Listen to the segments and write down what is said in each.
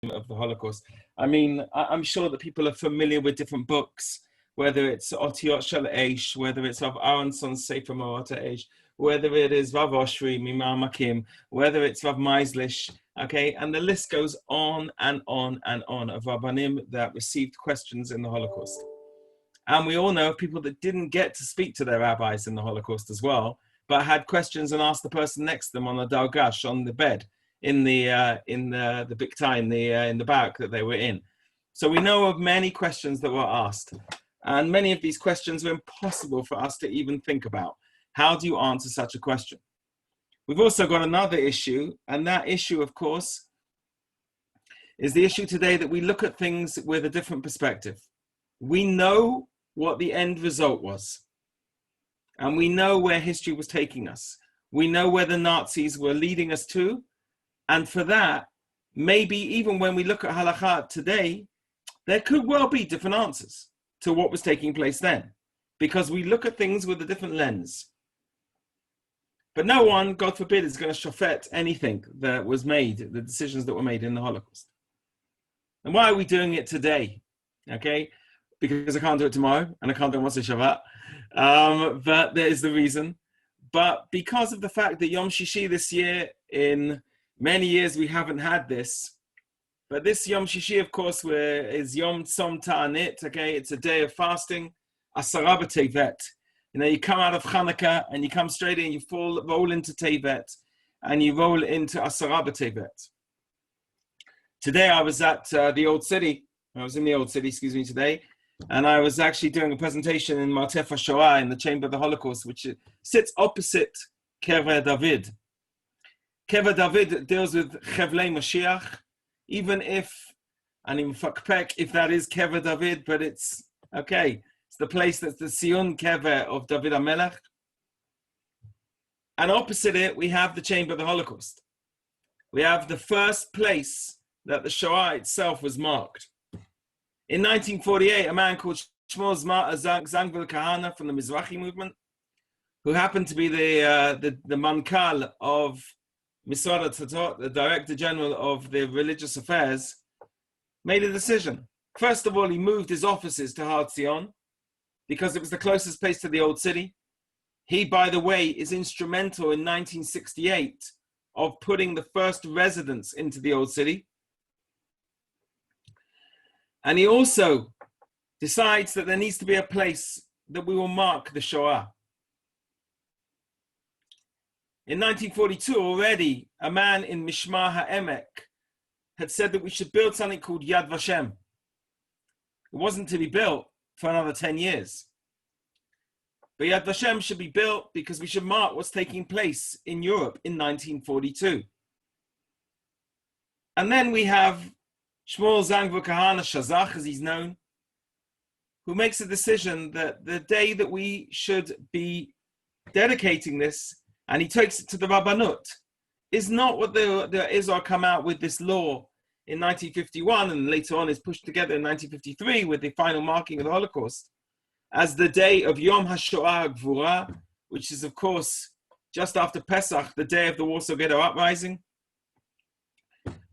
of the Holocaust. I mean, I'm sure that people are familiar with different books, whether it's Otiot Shel Eish, whether it's of Aronson's Sefer Morata Eish, whether it is Vav Oshri, Mimar Makim, whether it's Vav Meislish, okay? And the list goes on and on and on of Rabbanim that received questions in the Holocaust. And we all know of people that didn't get to speak to their rabbis in the Holocaust as well, but had questions and asked the person next to them on the Dalgash, on the bed, in the biktai, in the barrack that they were in. So we know of many questions that were asked. And many of these questions were impossible for us to even think about. How do you answer such a question? We've also got another issue, and that issue, of course, is the issue today that we look at things with a different perspective. We know what the end result was, and we know where history was taking us. We know where the Nazis were leading us to, and for that, maybe even when we look at Halakha today, there could well be different answers to what was taking place then, because we look at things with a different lens. But no one, God forbid, is going to shofet anything that was made, the decisions that were made in the Holocaust. And why are we doing it today? Okay, because I can't do it tomorrow, and I can't do it Motzei Shabbat. But there is the reason. But because of the fact that Yom Shishi this year, in many years we haven't had this, but this Yom Shishi, of course, is Yom Tzom Ta'anit, okay? It's a day of fasting, Asara B'Tevet. You know, you come out of Hanukkah and you come straight in, you roll into Tevet, and you roll into Asara B'Tevet. Today I was at the Old City. I was in the Old City, today. And I was actually doing a presentation in Martef HaShoah in the Chamber of the Holocaust, which sits opposite Kever David. Kever David deals with Chevlei Mashiach, even if, and in Fakpek, if that is Kever David, but it's okay. It's the place that's the Sion Kever of David HaMelech. And opposite it, we have the Chamber of the Holocaust. We have the first place that the Shoah itself was marked. In 1948, a man called Shmuel Zangvil Kahana from the Mizrahi movement, who happened to be the Mankal of Misrad HaTzatot, the Director General of the Religious Affairs, made a decision. First of all, he moved his offices to Har Zion because it was the closest place to the Old City. He, by the way, is instrumental in 1968 of putting the first residents into the Old City. And he also decides that there needs to be a place that we will mark the Shoah. In 1942, already, a man in Mishmar HaEmek had said that we should build something called Yad Vashem. It wasn't to be built for another 10 years. But Yad Vashem should be built because we should mark what's taking place in Europe in 1942. And then we have Shmuel Zangvil Kahana Shazach, as he's known, who makes a decision that the day that we should be dedicating this, and he takes it to the Rabbanut, is not what the Israel come out with this law in 1951, and later on is pushed together in 1953 with the final marking of the Holocaust, as the day of Yom HaShoah Gvura, which is, of course, just after Pesach, the day of the Warsaw Ghetto Uprising,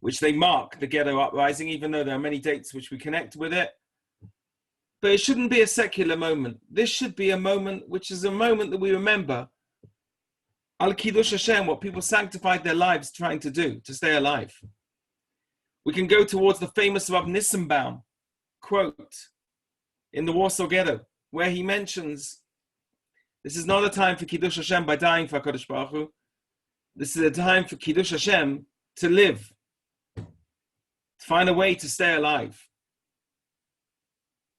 which they mark the Ghetto Uprising, even though there are many dates which we connect with it. But it shouldn't be a secular moment. This should be a moment which is a moment that we remember Al Kiddush Hashem, what people sanctified their lives trying to do, to stay alive. We can go towards the famous Rav Nissenbaum quote in the Warsaw Ghetto, where he mentions, this is not a time for Kiddush Hashem by dying for HaKadosh Baruch Hu. This is a time for Kiddush Hashem to live, to find a way to stay alive.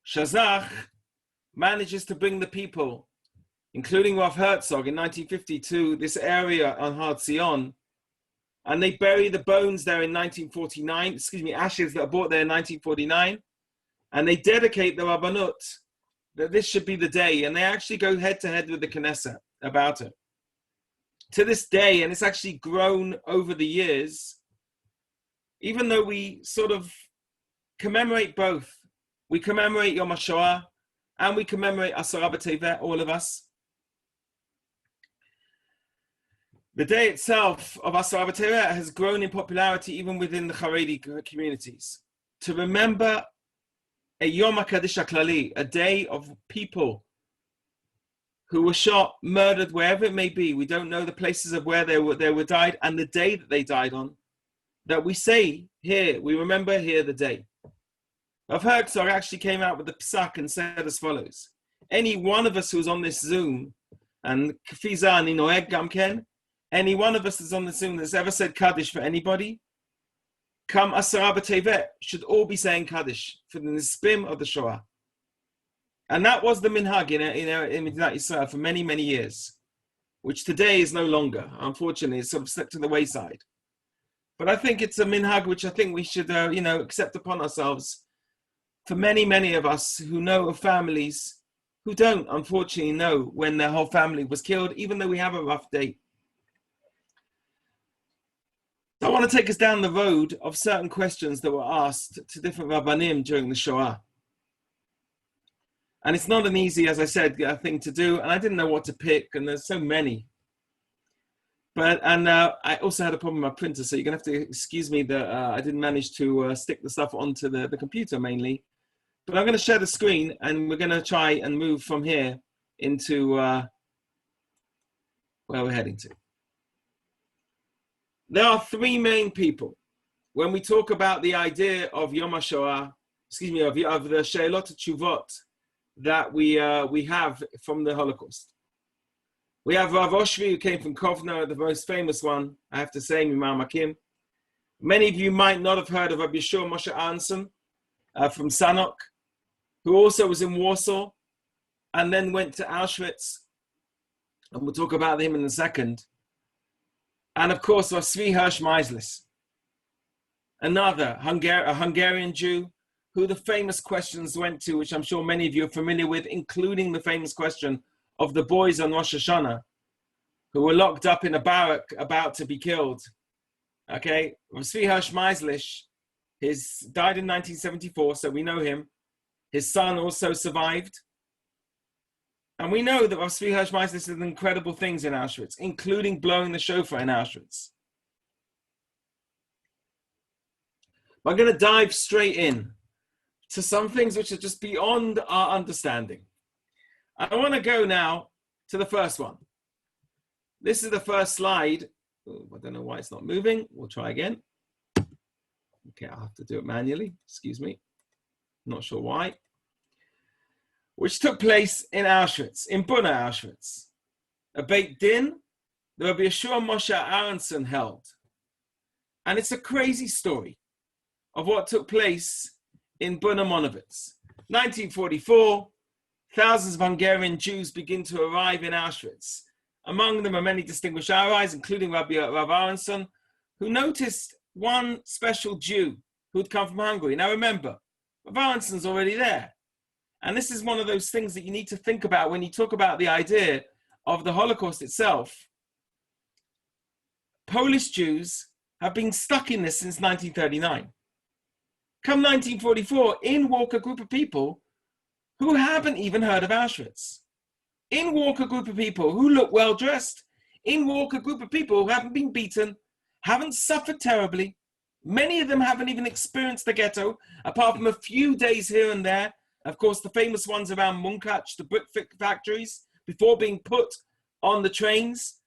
Shazach manages to bring the people, including Rav Herzog in 1950, to this area on Har Zion, and they bury the bones there in 1949, ashes that are brought there in 1949, and they dedicate the Rabbanut that this should be the day, and they actually go head to head with the Knesset about it. To this day, and it's actually grown over the years, even though we sort of commemorate both, we commemorate Yom HaShoah, and we commemorate Asara B'Tevet, all of us. The day itself of Asar B'Teret has grown in popularity even within the Haredi communities. To remember a Yom HaKadosh HaKlali, a day of people who were shot, murdered, wherever it may be. We don't know the places of where they were died and the day that they died on. That we say here, we remember here the day. Rav Herzog actually came out with the psak and said as follows: any one of us who's on this Zoom, and Kfiza ani noeg gamken, any one of us that's on the Zoom that's ever said Kaddish for anybody, come Asara B'Tevet, should all be saying Kaddish for the Nispim of the Shoah. And that was the minhag in Medinat Yisrael for many, many years, which today is no longer. Unfortunately, it's sort of slipped to the wayside. But I think it's a minhag which I think we should, accept upon ourselves. For many, many of us who know of families who don't, unfortunately, know when their whole family was killed, even though we have a rough date. So I want to take us down the road of certain questions that were asked to different Rabbanim during the Shoah. And it's not an easy, as I said, thing to do. And I didn't know what to pick. And there's so many. I also had a problem with my printer. So you're going to have to excuse me that I didn't manage to stick the stuff onto the computer mainly. But I'm going to share the screen. And we're going to try and move from here into where we're heading to. There are three main people. When we talk about the idea of Yom HaShoah, of the She'elot HaTshuvot, that we have from the Holocaust. We have Rav Oshri, who came from Kovno, the most famous one, I have to say, Mimar Makim. Many of you might not have heard of Rabbi Yeshua Moshe Aronson from Sanok, who also was in Warsaw and then went to Auschwitz. And we'll talk about him in a second. And of course, Tzvi Meislis, another Hungarian Jew, who the famous questions went to, which I'm sure many of you are familiar with, including the famous question of the boys on Rosh Hashanah, who were locked up in a barrack about to be killed. Okay, Tzvi Meislis, died in 1974, so we know him. His son also survived. And we know that Tzvi Meislis did incredible things in Auschwitz, including blowing the shofar in Auschwitz. I'm going to dive straight in to some things which are just beyond our understanding. I want to go now to the first one. This is the first slide. Oh, I don't know why it's not moving. We'll try again. Okay, I'll have to do it manually. Excuse me. Not sure why. Which took place in Auschwitz, in Buna Auschwitz. A Beit Din that Rabbi Yeshua Moshe Aronson held. And it's a crazy story of what took place in Buna Monowitz. 1944, thousands of Hungarian Jews begin to arrive in Auschwitz. Among them are many distinguished rabbis, including Rav Aronson, who noticed one special Jew who'd come from Hungary. Now remember, Rav Aronson's already there. And this is one of those things that you need to think about when you talk about the idea of the Holocaust itself. Polish Jews have been stuck in this since 1939. Come 1944, in walk a group of people who haven't even heard of Auschwitz. In walk a group of people who look well dressed. In walk a group of people who haven't been beaten, haven't suffered terribly. Many of them haven't even experienced the ghetto, apart from a few days here and there. Of course, the famous ones around Munkach, the brick factories, before being put on the trains,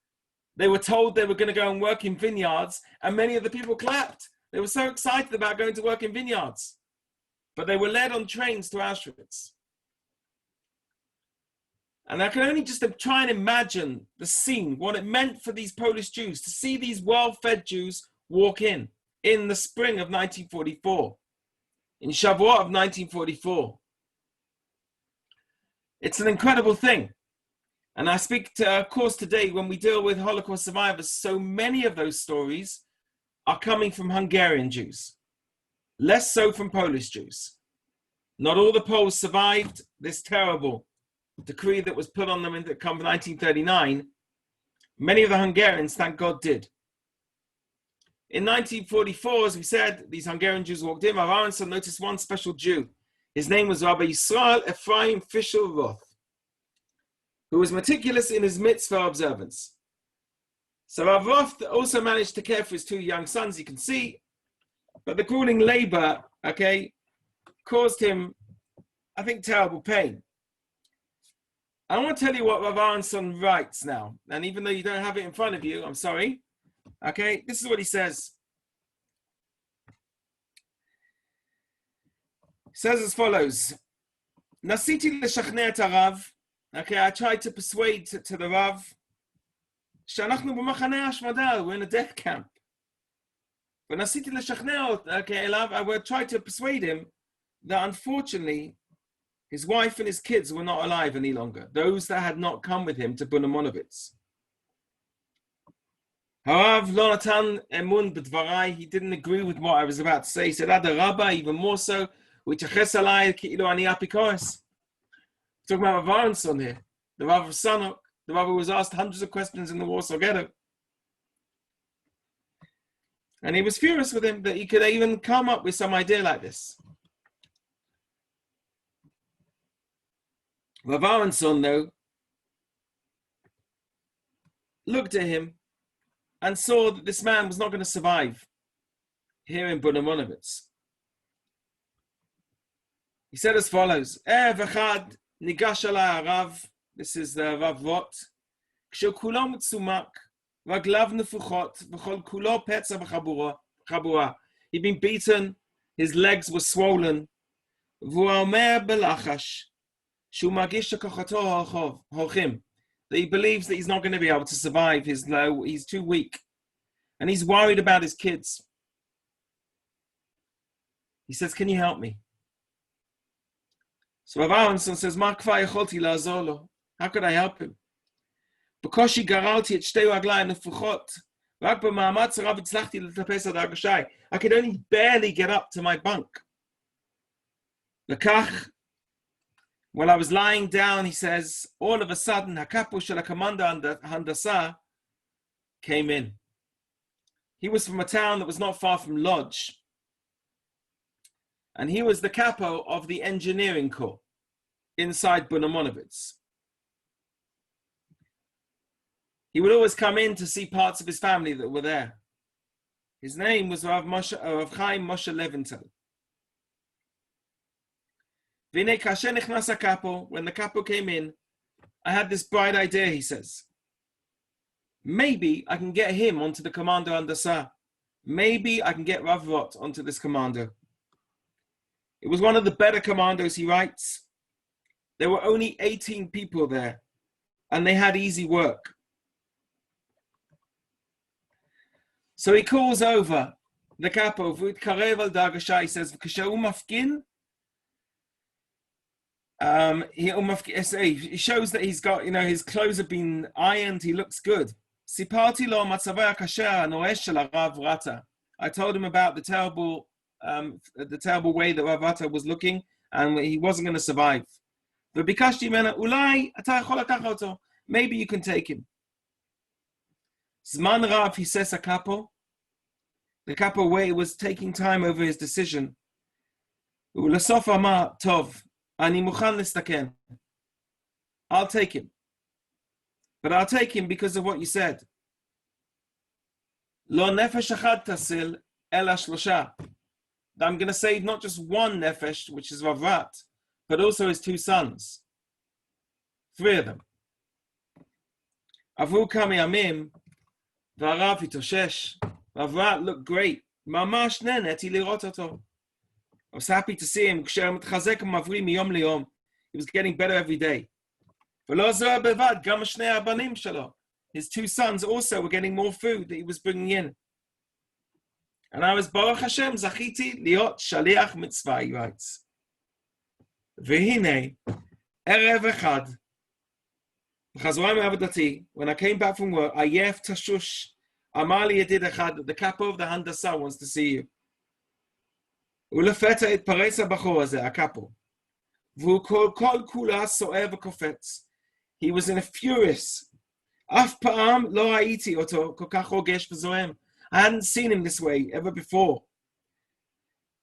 they were told they were going to go and work in vineyards, and many of the people clapped. They were so excited about going to work in vineyards. But they were led on trains to Auschwitz. And I can only just try and imagine the scene, what it meant for these Polish Jews to see these well-fed Jews walk in the spring of 1944, in Shavuot of 1944. It's an incredible thing. And I speak to, of course, today when we deal with Holocaust survivors, so many of those stories are coming from Hungarian Jews, less so from Polish Jews. Not all the Poles survived this terrible decree that was put on them in 1939. Many of the Hungarians, thank God, did. In 1944, as we said, these Hungarian Jews walked in. Rav Aronson noticed one special Jew. His name was Rabbi Yisrael Ephraim Fischer-Roth, who was meticulous in his mitzvah observance. So Rav Roth also managed to care for his two young sons, you can see, but the grueling labor, okay, caused him, I think, terrible pain. I want to tell you what Rav Aronson writes now, and even though you don't have it in front of you, I'm sorry, okay, this is what he says. He says as follows, Nasiti l'shachnei et harav, okay, I tried to persuade to the Rav, שאנחנו במחנה השמדה, we're in a death camp. וניסיתי לשכנע, okay, I would try to persuade him that unfortunately his wife and his kids were not alive any longer, those that had not come with him to Bunamonovitz. Harav lo natan emun b'dvarai, he didn't agree with what I was about to say. He said, Ada Rabba, even more so, v'yichaches alai ki'ilu ani apikoros. Talking about Rav Aronson here, the Rav of Sanok, the Rav was asked hundreds of questions in the Warsaw Ghetto. And he was furious with him that he could even come up with some idea like this. Rav Aronson, though, looked at him and saw that this man was not going to survive here in Bunamonovitz. He said as follows, V'chad nigash alai harav, this is the Rav Roth, כשכולו מצומק, רגליו נפוחות, וכל כולו פצע וחבורה. He'd been beaten, his legs were swollen, והוא אומר בלחש, שהוא מרגיש שכוחתו הולכים, that he believes that he's not going to be able to survive, he's too weak, and he's worried about his kids. He says, can you help me? So Rav Aronson says, מה כבר יכולתי לעזור לו? How could I help him? בקושי גררתי את שתי רגליי הנפוחות, רק במאמץ רב הצלחתי לטפס עד הרגשי. I could only barely get up to my bunk. וכך, while I was lying down, he says, all of a sudden, הקאפו של הקומנדו ההנדסה came in. He was from a town that was not far from Lodz, and he was the capo of the engineering corps inside Bunamonovitz. He would always come in to see parts of his family that were there. His name was Rav Chaim Moshe Leventhal. V'nei kasher nichnas hakapo, when the capo came in, I had this bright idea, he says. Maybe I can get him onto the commando handasa. Maybe I can get Rav Roth onto this commando. It was one of the better commandos, he writes. There were only 18 people there, and they had easy work. So he calls over the capo, V'utkarev al Dargasha, he says, V'kashehu mafkin, he shows that he's got, his clothes have been ironed, he looks good. Siparti lo matzavei hakasher hanoesh shel Rav Rata. I told him about the terrible way that Rav Rata was looking, and he wasn't going to survive. V'bikashti mena ulai ata yachol לקחת אותו. Maybe you can take him. Zman Rav, he says, the capo way was taking time over his decision. U'lesof amar tov, ani mukhan listaken. I'll take him. But I'll take him because of what you said. Lo nefesh achad tasil, ela shlosha. I'm going to save not just one nefesh, which is Rav Rat, but also his two sons. 3 of them. Avu kami yamim, v'arav hitoshesh. Rav Rat looked great. Mamash neneti lirot oto. I was happy to see him. Ksher mitchazek mavri miyom liyom. He was getting better every day. V'lo zoh bevad, gam shnei abanim shelo. His 2 sons also were getting more food that he was bringing in. And I was Baruch Hashem zachiti liot shaliach mitzvah, he writes. V'hinei erev echad. When I came back from work, Ayef Tashush, Amali Yedid Echad, the capo of the Handasa wants to see you. Ulefeta et paresa bachor hazeh, a capo. V'hu kol kula so'er v'kofetz. He was in a furious. Af pa'am lo ha'iti oto kokach rogesh v'zoem. I hadn't seen him this way ever before.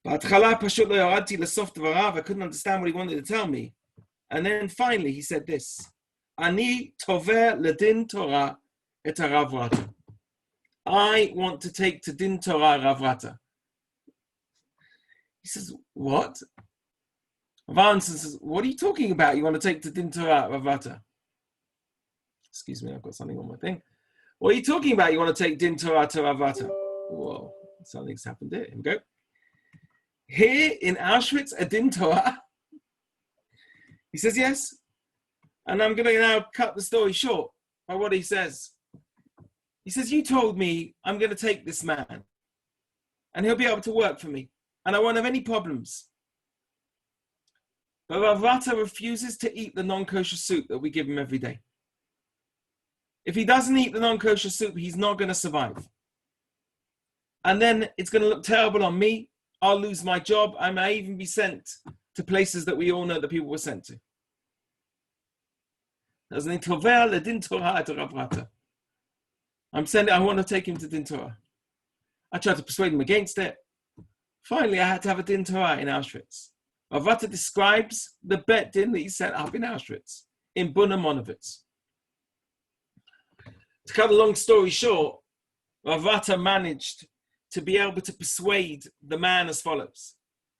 Ba'atchala pashut lo yoradti lesof dvarav. I couldn't understand what he wanted to tell me. And then finally he said this. Ani tover ledin Torah et harav Rata. I want to take to Din Torah Rav Rata. He says, what? Rav Aronson says, what are you talking about? You want to take to Din Torah Rav Rata? Excuse me, I've got something on my thing. What are you talking about? You want to take Din Torah to Rav Rata? Whoa, something's happened there. Here we go. Here in Auschwitz, a Din Torah? He says, yes. And I'm going to now cut the story short by what he says. He says, you told me I'm going to take this man and he'll be able to work for me and I won't have any problems. But Rav Rata refuses to eat the non-kosher soup that we give him every day. If he doesn't eat the non-kosher soup, he's not going to survive. And then it's going to look terrible on me. I'll lose my job. I may even be sent to places that we all know that people were sent to. I want to take him to Din Torah. I tried to persuade him against it. Finally, I had to have a Din Torah in Auschwitz. Rav Rata describes the Bet Din that he set up in Auschwitz, in Buna Monovitz. To cut a long story short, Rav Rata managed to be able to persuade the man as follows: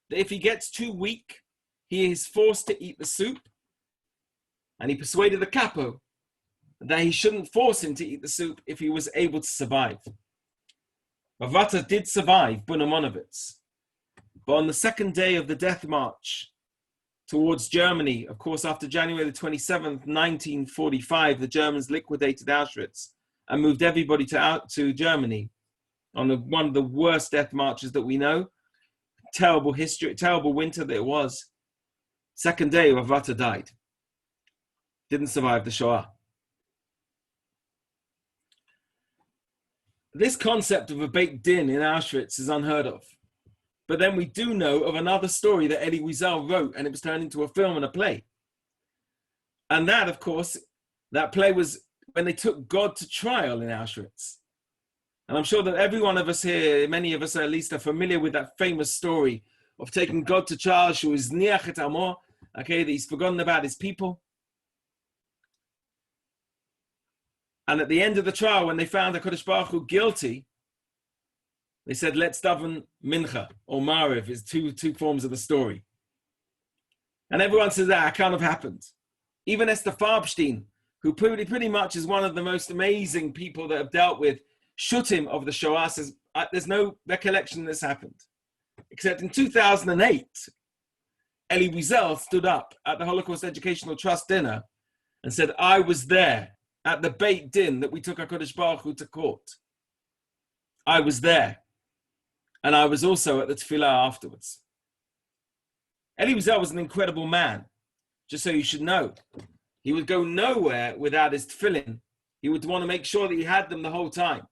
that if he gets too weak, he is forced to eat the soup. And he persuaded the capo that he shouldn't force him to eat the soup if he was able to survive. Rav Rata did survive Buna Monovitz. But on the second day of the death march towards Germany, of course, after January the 27th, 1945, the Germans liquidated Auschwitz and moved everybody to Germany on one of the worst death marches that we know. Terrible history, terrible winter that it was. Second day, Rav Rata died. Didn't survive the Shoah. This concept of a Beit Din in Auschwitz is unheard of. But then we do know of another story that Elie Wiesel wrote, and it was turned into a film and a play. And that, of course, that play was when they took God to trial in Auschwitz. And I'm sure that every one of us here, many of us at least, are familiar with that famous story of taking God to trial, who is niach et amo, okay, that he's forgotten about his people. And at the end of the trial, when they found HaKadosh Baruch Hu guilty, they said, let's daven mincha, or mariv, is two forms of the story. And everyone says, that can't have happened. Even Esther Farbstein, who pretty much is one of the most amazing people that have dealt with Shutim of the Shoah, says, there's no recollection this happened. Except in 2008, Elie Wiesel stood up at the Holocaust Educational Trust dinner and said, I was there at the Beit Din that we took HaKadosh Baruch Hu to court. I was there. And I was also at the tefillah afterwards. Elie Wiesel was an incredible man, just so you should know. He would go nowhere without his tefillin. He would want to make sure that he had them the whole time.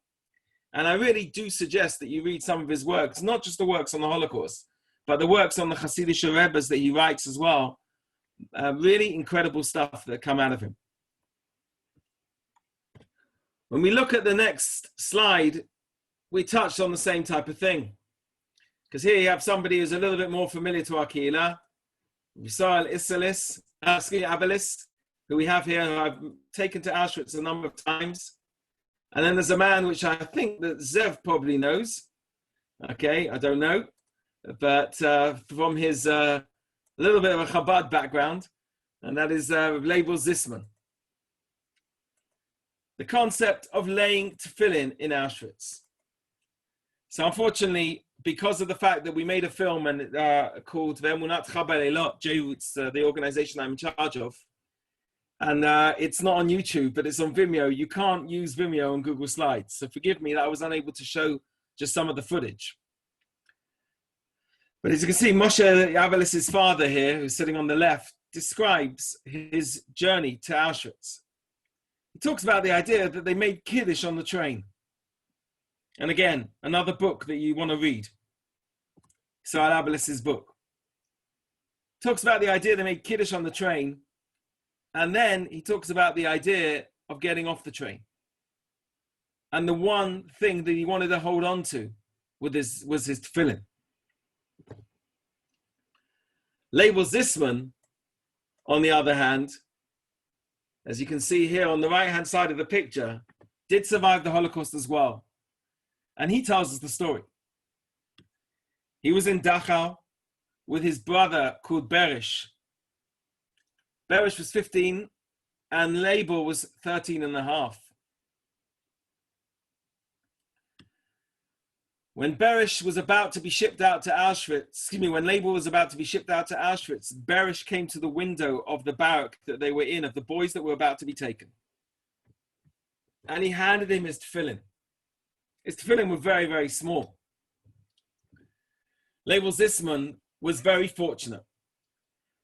And I really do suggest that you read some of his works, not just the works on the Holocaust, but the works on the Hasidic Rebbes that he writes as well. Really incredible stuff that come out of him. When we look at the next slide, we touched on the same type of thing. Because here you have somebody who's a little bit more familiar to our Kehillah, Yisrael Abelis, who we have here, who I've taken to Auschwitz a number of times. And then there's a man which I think that Zev probably knows. Okay, I don't know. But from his little bit of a Chabad background, and that is Label Zisman. The concept of laying tefillin in Auschwitz. So unfortunately, because of the fact that we made a film and called Ve'emunat Chabad Elot JRoots, the organization I'm in charge of, and it's not on YouTube, but it's on Vimeo. You can't use Vimeo on Google Slides. So forgive me that I was unable to show just some of the footage. But as you can see, Moshe Avelis' father here, who's sitting on the left, describes his journey to Auschwitz. He talks about the idea that they made Kiddush on the train. And again, another book that you want to read. Israel Abelis' book. Talks about the idea they made Kiddush on the train. And then he talks about the idea of getting off the train. And the one thing that he wanted to hold on to was his tefillin. Label Zisman, on the other hand, as you can see here on the right-hand side of the picture, did survive the Holocaust as well. And he tells us the story. He was in Dachau with his brother called Berish. Berish was 15 and Label was 13 and a half. When Berish was about to be shipped out to Auschwitz, when Label was about to be shipped out to Auschwitz, Berish came to the window of the barrack that they were in, of the boys that were about to be taken. And he handed him his tefillin. His tefillin were very, very small. Label Zisman was very fortunate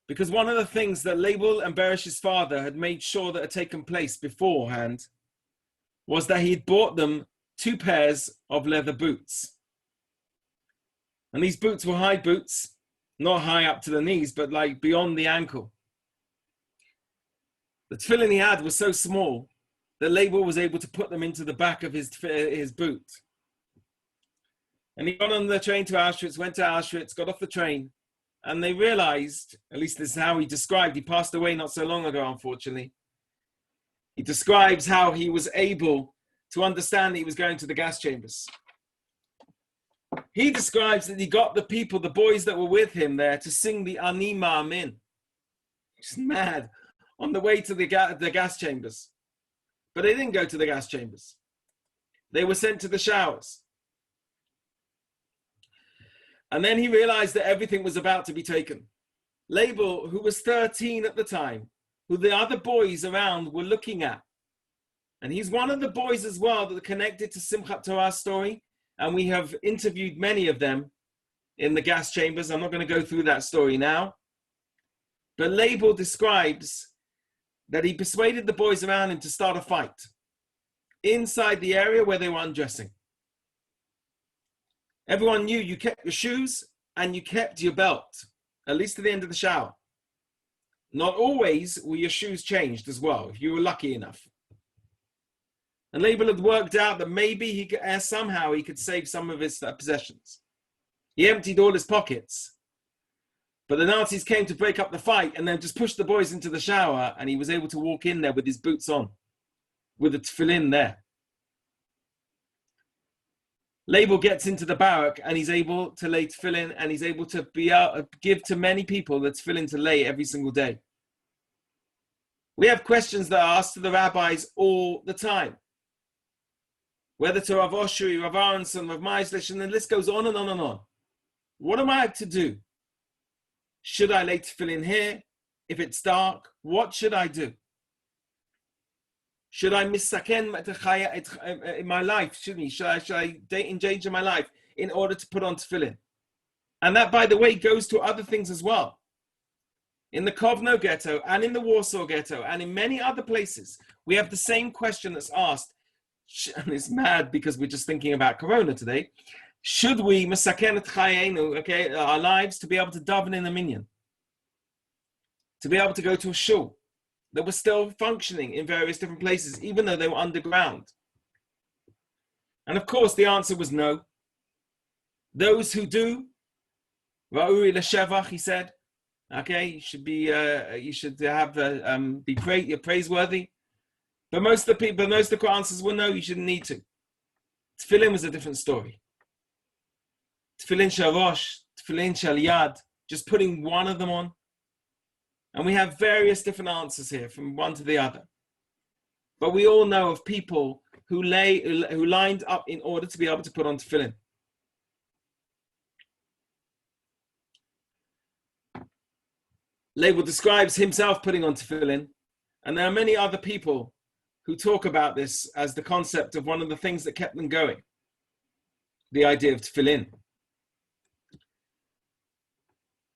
because one of the things that Label and Berish's father had made sure that had taken place beforehand was that he'd bought them 2 pairs of leather boots. And these boots were high boots, not high up to the knees, but like beyond the ankle. The tefillin he had was so small that Label was able to put them into the back of his boot. And he got on the train to Auschwitz, went to Auschwitz, got off the train, and they realized, at least this is how he described, he passed away not so long ago, unfortunately. He describes how he was able to understand that he was going to the gas chambers. He describes that he got the people, the boys that were with him there, to sing the Ani Ma'amin. It's mad. On the way to the gas chambers. But they didn't go to the gas chambers. They were sent to the showers. And then he realized that everything was about to be taken. Label, who was 13 at the time, who the other boys around were looking at. And he's one of the boys as well that are connected to Simchat Torah's story. And we have interviewed many of them in the gas chambers. I'm not going to go through that story now. But Label describes that he persuaded the boys around him to start a fight inside the area where they were undressing. Everyone knew you kept your shoes and you kept your belt, at least to the end of the shower. Not always were your shoes changed as well, if you were lucky enough. And Label had worked out that maybe he could, somehow he could save some of his possessions. He emptied all his pockets. But the Nazis came to break up the fight and then just pushed the boys into the shower, and he was able to walk in there with his boots on, with a tefillin there. Label gets into the barrack and he's able to lay tefillin, and he's able to give to many people the tefillin to lay every single day. We have questions that are asked to the rabbis all the time. Whether to Rav Oshri, Rav Aronson, Rav Meislish, and the list goes on and on and on. What am I to do? Should I lay tefillin here? If it's dark, what should I do? Should I misaken in my life? Should I engage in my life in order to put on tefillin? And that, by the way, goes to other things as well. In the Kovno ghetto and in the Warsaw ghetto and in many other places, we have the same question that's asked. And it's mad because we're just thinking about Corona today. Should we misaken et chayenu, our lives, to be able to daven in a minyan? To be able to go to a shul that was still functioning in various different places, even though they were underground? And of course, the answer was no. Those who do, Ra'uri l'shevach, he said, you should be, you're praiseworthy. But most of the answers were no, you shouldn't need to. Tefillin was a different story. Tefillin shel rosh, tefillin shel yad, just putting one of them on. And we have various different answers here from one to the other. But we all know of people who lined up in order to be able to put on tefillin. Label describes himself putting on tefillin, and there are many other people who talk about this as the concept of one of the things that kept them going, the idea of tefillin.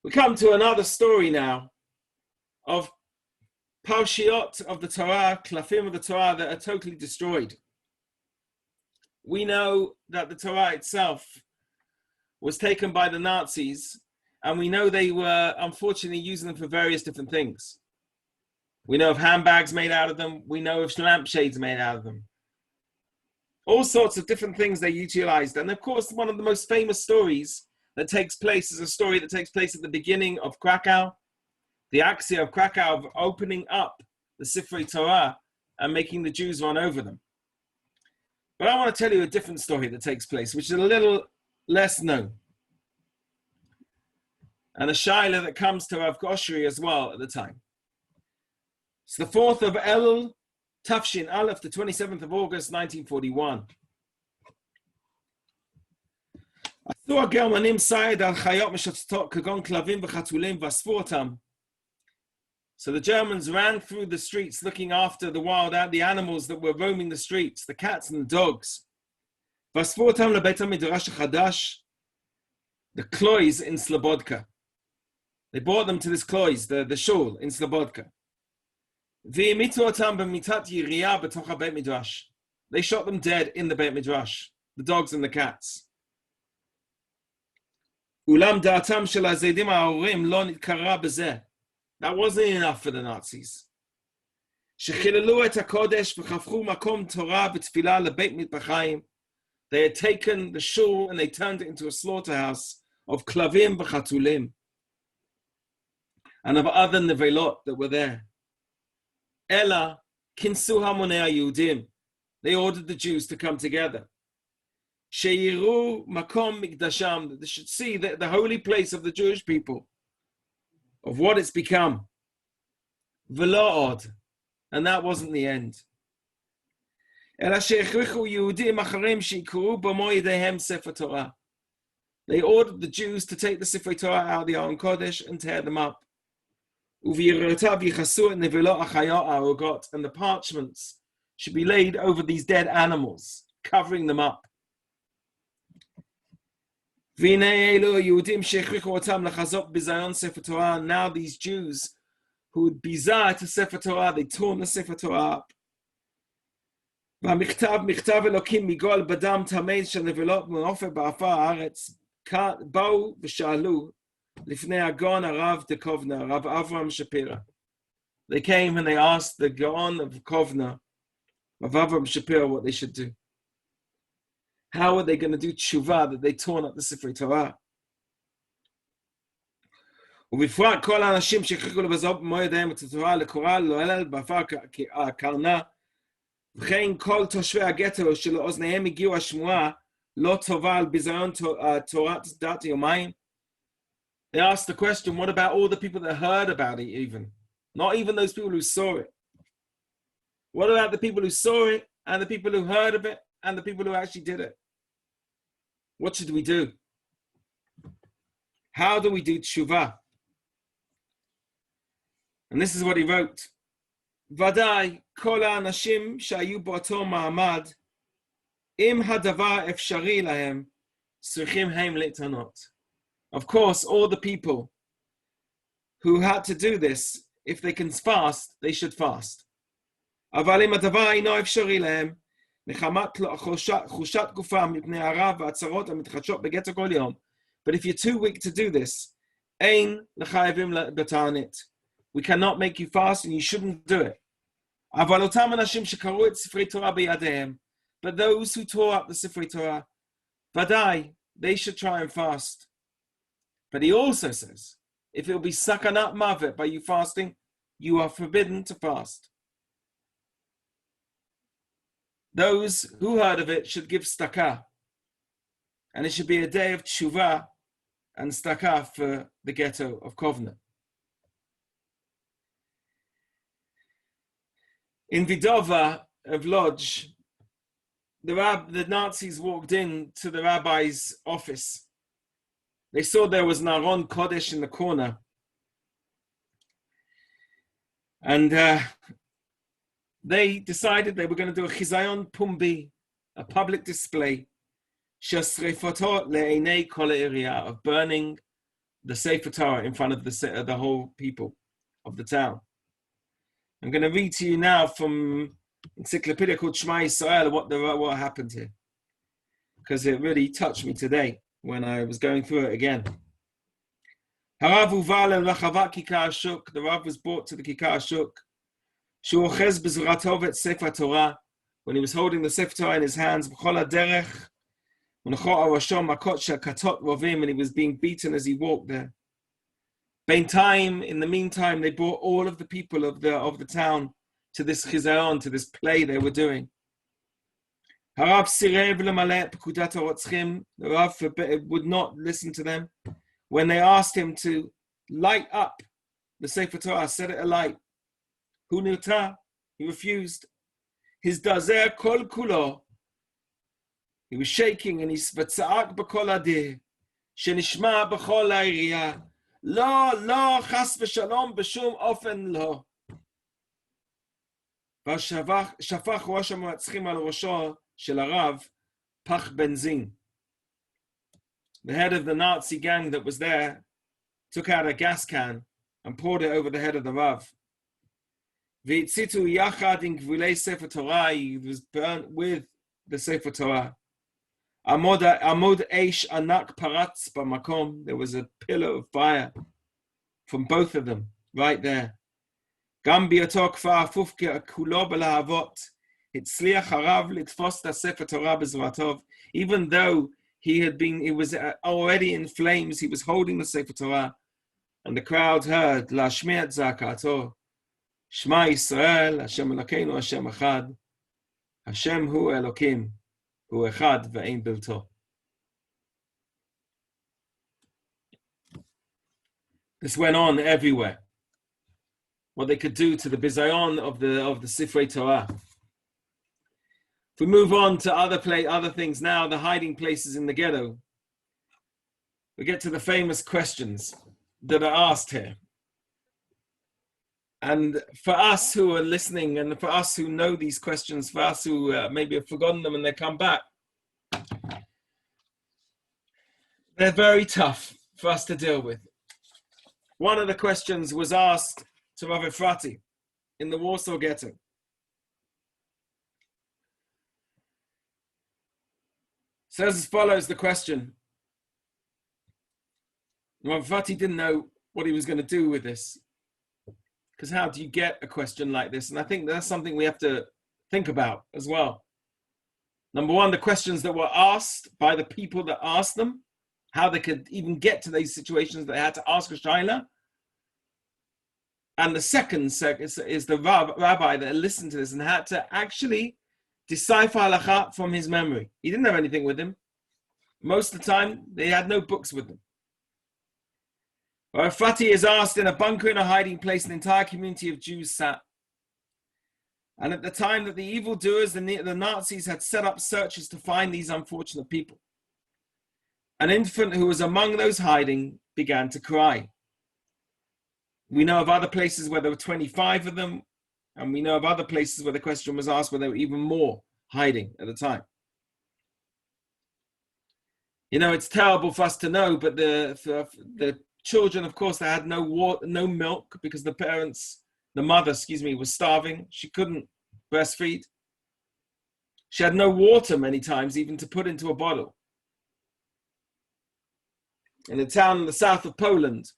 We come to another story now of parshiot of the Torah, klafim of the Torah that are totally destroyed. We know that the Torah itself was taken by the Nazis, and we know they were unfortunately using them for various different things. We know of handbags made out of them. We know of lampshades made out of them. All sorts of different things they utilized. And of course, one of the most famous stories that takes place is a story that takes place at the beginning of Krakow. The axia of Krakow of opening up the Sifrei Torah and making the Jews run over them. But I want to tell you a different story that takes place, which is a little less known. And a shaila that comes to Rav Goshri as well at the time. It's the 4th of El Tafshin Aleph, the 27th of August, 1941. So the Germans ran through the streets looking after the animals that were roaming the streets, the cats and the dogs. The klois in Slobodka. They brought them to this klois, the shul in Slobodka. They shot them dead in the Beit Midrash, the dogs and the cats. That wasn't enough for the Nazis. They had taken the shul and they turned it into a slaughterhouse of klavim v'chatulim and of other nevelot that were there. Ella kinsu hamonei Yehudim. They ordered the Jews to come together. Sheyiru makom mikdasham, that they should see the holy place of the Jewish people, of what it's become. V'lo od, and that wasn't the end. Ela she'echrichu Yehudim acharim she'ikru b'mo yedehem Sefer Torah. They ordered the Jews to take the Sefer Torah out of the Aron Kodesh and tear them up. U'v'yirotav yichasu et nevelot achayot ha'ogot, and the parchments should be laid over these dead animals, covering them up. Now these Jews who would bizarre to Sefer Torah, they torn the Sefer Torah up. מכתב אלוקים מגול בדם טמא של נבלות מעופר בעפר הארץ באו ושאלו לפני הגאון הרב דקובנה, Rav Avram Shapira. They came and they asked the Gaon of Kovna, Rav Avram Shapira, what they should do. How are they going to do tshuva that they torn up the Sefer Torah? ובפרט כל האנשים שהכריחו לבזות במו ידיהם את התורה לקורא לעולל בעפר הקרנה, וכן כל תושבי הגטו שלאוזניהם הגיעו השמועה לא טובה על ביזיון תורת דת יומיים. They asked the question, what about all the people that heard about it even? Not even those people who saw it. What about the people who saw it and the people who heard of it and the people who actually did it? What should we do? How do we do tshuva? And this is what he wrote. ודאי, כל האנשים שהיו באותו מעמד, אם הדבר אפשרי להם, צריכים הם להתענות. Of course, all the people who had to do this, if they can fast, they should fast. אבל אם הדבר אינו אפשרי להם, מחמת חושת גופם מפני הרע והצרות המתחדשות בגטו כל יום. But if you're too weak to do this, אין לחייבים בתענית. We cannot make you fast and you shouldn't do it. אבל אותם אנשים שקראו את ספרי תורה בידיהם, but those who tore up the ספרי תורה, ודאי, they should try and fast. But he also says, if it will be sakanat mavet by you fasting, you are forbidden to fast. Those who heard of it should give stakah, and it should be a day of tshuva and stakah for the ghetto of Kovna. In Vidova of Lodz, the Nazis walked in to the rabbi's office. They saw there was an Aron Kodesh in the corner. And they decided they were going to do a chizayon pumbi, a public display, of burning the Sefer Torah in front of the whole people of the town. I'm going to read to you now from encyclopedia called Shema Yisrael what happened here, because it really touched me today when I was going through it again. The Rav was brought to the Kikar Shuk, when he was holding the Sefer Torah in his hands, and he was being beaten as he walked there. In the meantime, they brought all of the people of the town to this chizayon, to this play they were doing. Harav sirev lemale pekudat harotzchim. The Rav would not listen to them when they asked him to light up the Sefer Torah, set it alight. Hu nirta, he refused. His dazer kol kulo, he was shaking, and he v'tza'ak b'kol adeh, shenishma b'chol ha'iriyah, lo, chas v'shalom, b'shum ofen lo. V'shafach rosh ha'maratzchim al rosho shel harav pach benzin. The head of the Nazi gang that was there took out a gas can and poured it over the head of the Rav. V'itzitu yachad in gvulei Sefer Torah, he was burnt with the Sefer Torah. Amod eish anak paratz b'makom, there was a pillar of fire from both of them, right there. Gam bi'ato kfar afuf kulo b'lahavot, hitzliach harav litfos ta Sefer Torah b'zratov, even though he was already in flames, he was holding the Sefer Torah, and the crowd heard, Lashmiat zakato, Shema Yisrael, Hashem Elokeinu, Hashem Echad, Hashem Hu Elokim, Hu Echad ve'ein bilto. This went on everywhere. What they could do to the bizayon of the Sifrei Torah. If we move on to other things now, the hiding places in the ghetto, we get to the famous questions that are asked here. And for us who are listening, and for us who know these questions, for us who maybe have forgotten them and they come back, they're very tough for us to deal with. One of the questions was asked to Rav Efrati in the Warsaw Ghetto. Says as follows the question. Rav Efrati didn't know what he was going to do with this. Because how do you get a question like this? And I think that's something we have to think about as well. Number one, the questions that were asked by the people that asked them, how they could even get to these situations that they had to ask a shaila. And the second is the rabbi that listened to this and had to actually decipher halacha from his memory. He didn't have anything with him. Most of the time, they had no books with them. Rav Efrati is asked in a bunker in a hiding place, an entire community of Jews sat. And at the time that the evildoers, the Nazis, had set up searches to find these unfortunate people, an infant who was among those hiding began to cry. We know of other places where there were 25 of them, and we know of other places where the question was asked where there were even more hiding at the time. You know, it's terrible for us to know, but the children, of course, they had no water, no milk, because the mother, was starving. She couldn't breastfeed. She had no water many times, even to put into a bottle. In a town in the south of Poland,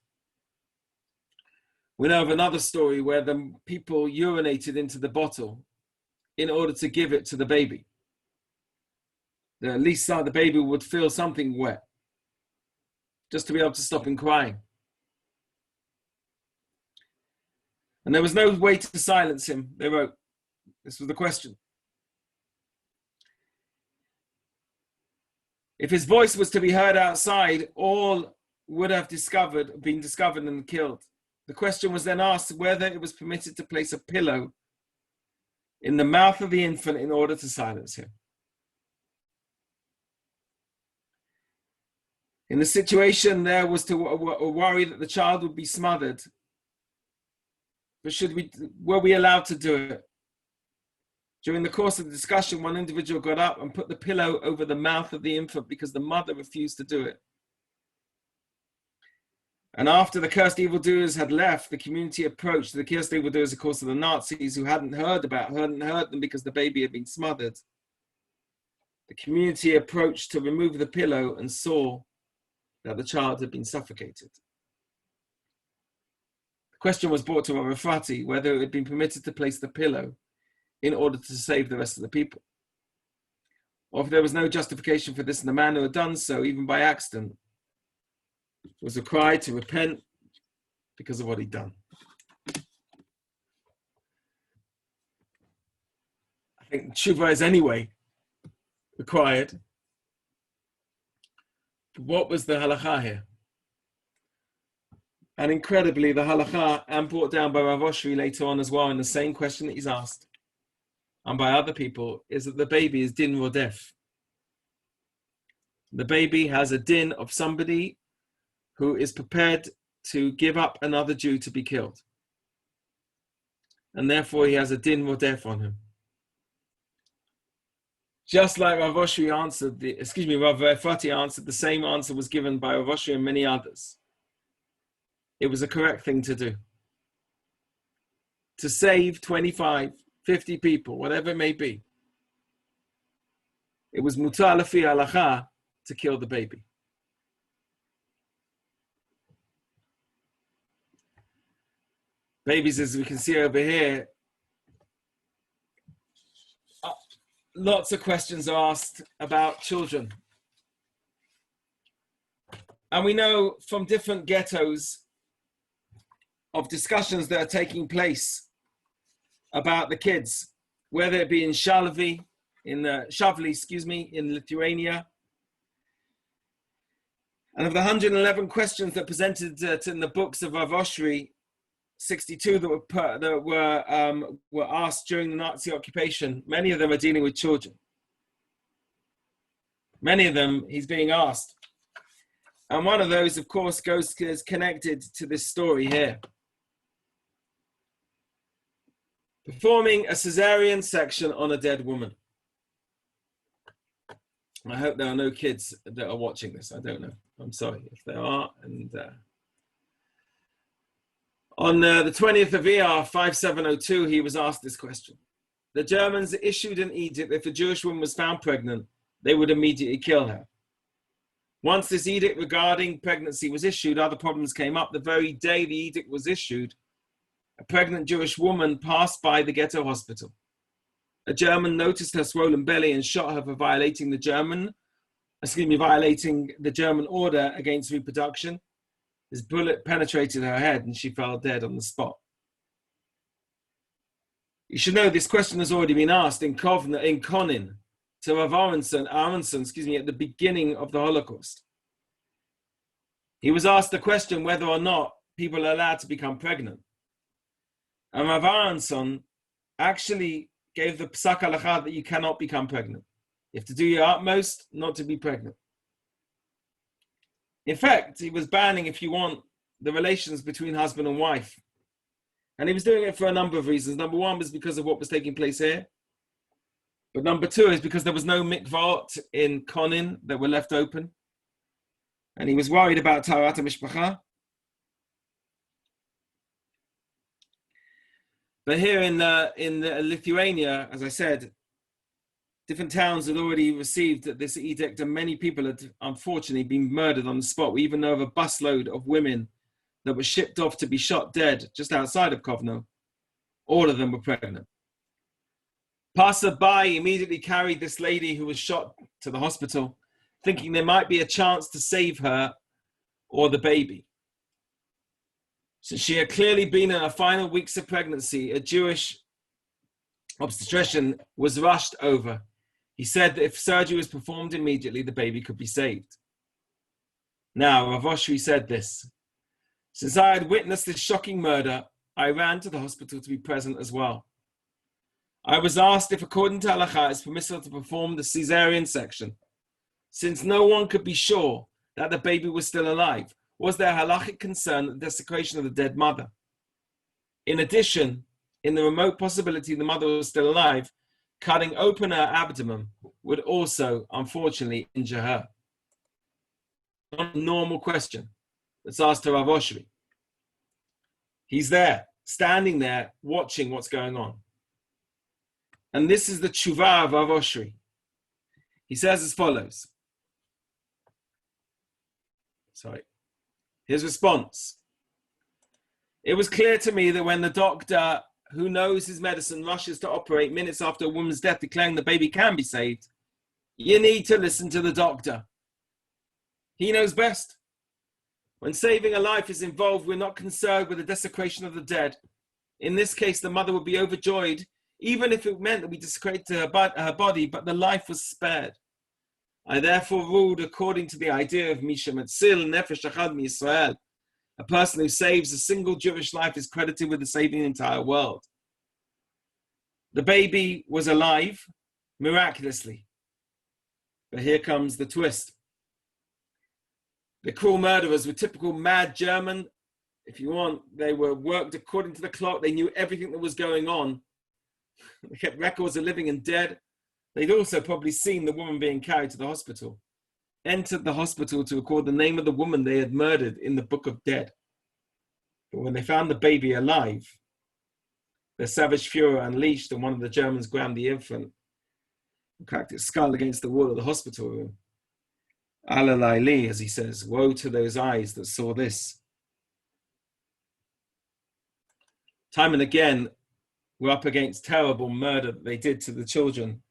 we know of another story where the people urinated into the bottle in order to give it to the baby. At least the baby would feel something wet, just to be able to stop him crying. And there was no way to silence him, they wrote. This was the question. If his voice was to be heard outside, all would have been discovered and killed. The question was then asked whether it was permitted to place a pillow in the mouth of the infant in order to silence him. In the situation, there was to worry that the child would be smothered. But were we allowed to do it? During the course of the discussion, one individual got up and put the pillow over the mouth of the infant because the mother refused to do it. And after the cursed evildoers had left, the community approached. The cursed evildoers, of course, are the Nazis who hadn't heard them because the baby had been smothered. The community approached to remove the pillow and saw that the child had been suffocated. The question was brought to Rav Efrati whether it had been permitted to place the pillow in order to save the rest of the people, or if there was no justification for this, and the man who had done so, even by accident, was required to repent because of what he'd done. I think tshuva is anyway required. What was the halakha here? And incredibly, the halakha, and brought down by Rav Oshri later on as well in the same question that he's asked, and by other people, is that the baby is din rodef. The baby has a din of somebody who is prepared to give up another Jew to be killed. And therefore he has a din rodef on him. Just like Rav Oshri answered, Rav Efrati answered, the same answer was given by Rav Oshri and many others. It was a correct thing to do. To save 25, 50 people, whatever it may be. It was mutar lefi halacha to kill the baby. Babies, as we can see over here, lots of questions are asked about children. And we know from different ghettos of discussions that are taking place about the kids, whether it be in Shavli, in Lithuania. And of the 111 questions that presented in the books of Rav Oshri, 62 that were asked during the Nazi occupation, many of them are dealing with children. Many of them he's being asked. And one of those, of course, is connected to this story here. Performing a cesarean section on a dead woman. I hope there are no kids that are watching this. I don't know. I'm sorry if there are. And on the 20th of ER 5702, he was asked this question. The Germans issued an edict that if a Jewish woman was found pregnant, they would immediately kill her. Once this edict regarding pregnancy was issued, other problems came up. The very day the edict was issued, a pregnant Jewish woman passed by the ghetto hospital. A German noticed her swollen belly and shot her for violating the German order against reproduction. His bullet penetrated her head and she fell dead on the spot. You should know this question has already been asked in Konin to Rav Aronson, at the beginning of the Holocaust. He was asked the question whether or not people are allowed to become pregnant. And Rav Aronson actually gave the psak halacha that you cannot become pregnant. You have to do your utmost not to be pregnant. In fact, he was banning, if you want, the relations between husband and wife. And he was doing it for a number of reasons. Number one was because of what was taking place here. But number two is because there was no mikvot in Konin that were left open. And he was worried about Taharat HaMishpacha. But here in Lithuania, as I said, different towns had already received this edict, and many people had unfortunately been murdered on the spot. We even know of a busload of women that were shipped off to be shot dead just outside of Kovno. All of them were pregnant. Passer-by immediately carried this lady who was shot to the hospital, thinking there might be a chance to save her or the baby. Since she had clearly been in her final weeks of pregnancy, a Jewish obstetrician was rushed over. He said that if surgery was performed immediately, the baby could be saved. Now, Rav Oshri said this. Since I had witnessed this shocking murder, I ran to the hospital to be present as well. I was asked if, according to halacha, it's permissible to perform the caesarean section. Since no one could be sure that the baby was still alive, was there a halachic concern at the desecration of the dead mother? In addition, in the remote possibility the mother was still alive, cutting open her abdomen would also, unfortunately, injure her. Not a normal question that's asked to Rav Oshri. He's there, standing there, watching what's going on. And this is the tshuva of Rav Oshri. He says as follows. His response. It was clear to me that when the doctor who knows his medicine rushes to operate minutes after a woman's death, declaring the baby can be saved, you need to listen to the doctor. He knows best. When saving a life is involved, we're not concerned with the desecration of the dead. In this case, the mother would be overjoyed, even if it meant that we desecrated her body, but the life was spared. I therefore ruled according to the idea of Misha Metzil Nefesh Echad MiYisrael. A person who saves a single Jewish life is credited with saving the entire world. The baby was alive, miraculously. But here comes the twist. The cruel murderers were typical mad German. If you want, they were worked according to the clock. They knew everything that was going on. They kept records of living and dead. They'd also probably seen the woman being carried to the hospital, entered the hospital to record the name of the woman they had murdered in the book of dead. But when they found the baby alive, their savage fury unleashed, and one of the Germans grabbed the infant and cracked its skull against the wall of the hospital room. Alalai li, as he says, woe to those eyes that saw this. Time and again, we're up against terrible murder that they did to the children.